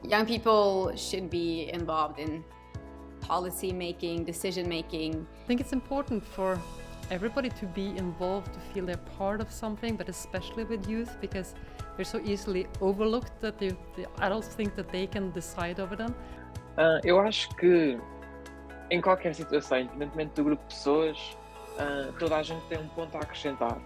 Young people should be involved in policy making, decision making. I think it's important for everybody to be involved, to feel they're part of something, but especially with youth, because they're so easily overlooked that the adults think that they can decide over them. Eu acho que em qualquer situação, independentemente do grupo de pessoas, toda a gente tem ponto a acrescentar.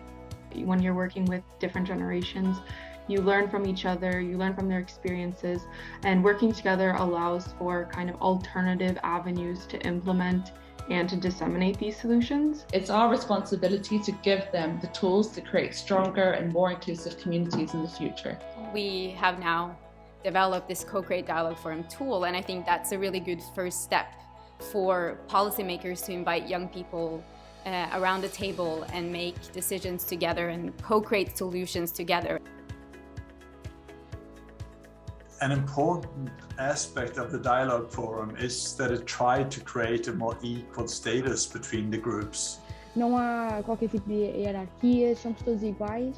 When you're working with different generations, you learn from each other, you learn from their experiences, and working together allows for kind of alternative avenues to implement and to disseminate these solutions. It's our responsibility to give them the tools to create stronger and more inclusive communities in the future. We have now developed this co-create dialogue forum tool, and I think that's a really good first step for policymakers to invite young people around the table and make decisions together and co-create solutions together. An important aspect of the dialogue forum is that it tried to create a more equal status between the groups. Não há qualquer tipo de hierarquias, somos todos iguais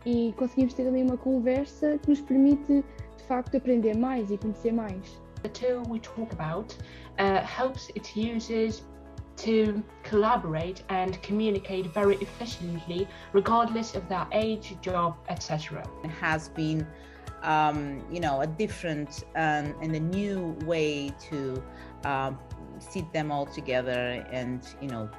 e conseguimos ter ali uma conversa que nos permite, de facto, aprender mais e conhecer mais. The tool we talk about helps its users to collaborate and communicate very efficiently, regardless of their age, job, etc. It has been a different and a new way to sit them all together and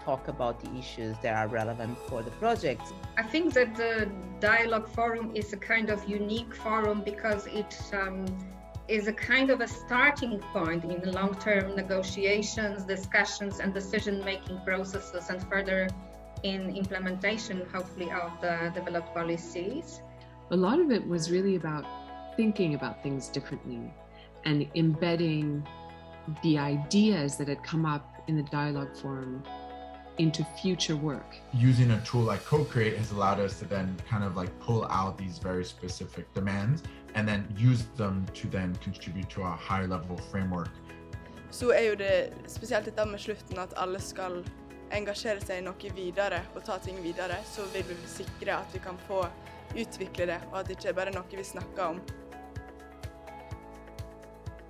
talk about the issues that are relevant for the project. I think that the dialogue forum is a kind of unique forum because it is a kind of a starting point in the long-term negotiations, discussions and decision-making processes, and further in implementation, hopefully, of the developed policies. A lot of it was really about thinking about things differently and embedding the ideas that had come up in the dialogue forum into future work. Using a tool like Co-Create has allowed us to then kind of like pull out these very specific demands and then use them to then contribute to a high level framework. Så jo det spesielt dette med slutten at alle skal engasjere seg i noe videre og ta ting videre, så vil vi sikre at vi kan få utvikle det, og at det ikke bare er noe vi snakker om.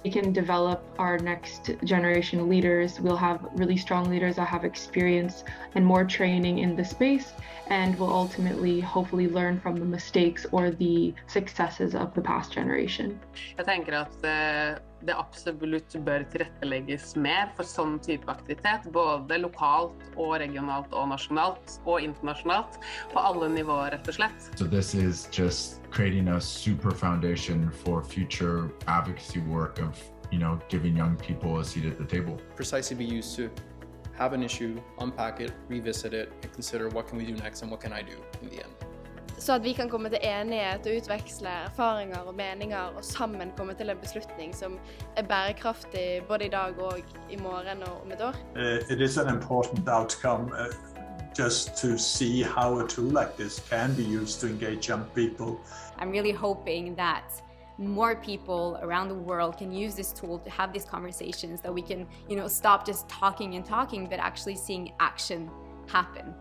We can develop our next generation leaders. We'll have really strong leaders that have experience and more training in the space, and will ultimately hopefully learn from the mistakes or the successes of the past generation. Jeg tenker at det absolutt bør tilrettelegges mer for sånn type aktivitet, både lokalt og regionalt og nasjonalt og internasjonalt, på alle nivåer rett og slett. So this is just creating a super foundation for future advocacy work of, giving young people a seat at the table. Precisely be used to have an issue, unpack it, revisit it, and consider what can we do next and what can I do in the end. Så at vi kan komme til enighet og utveksle erfaringer og meninger og sammen komme til en beslutning som er bærekraftig både i dag og i morgen og om et år. It is an important outcome just to see how a tool like this can be used to engage young people. I'm really hoping that more people around the world can use this tool to have these conversations, that we can, stop just talking and talking, but actually seeing action happen.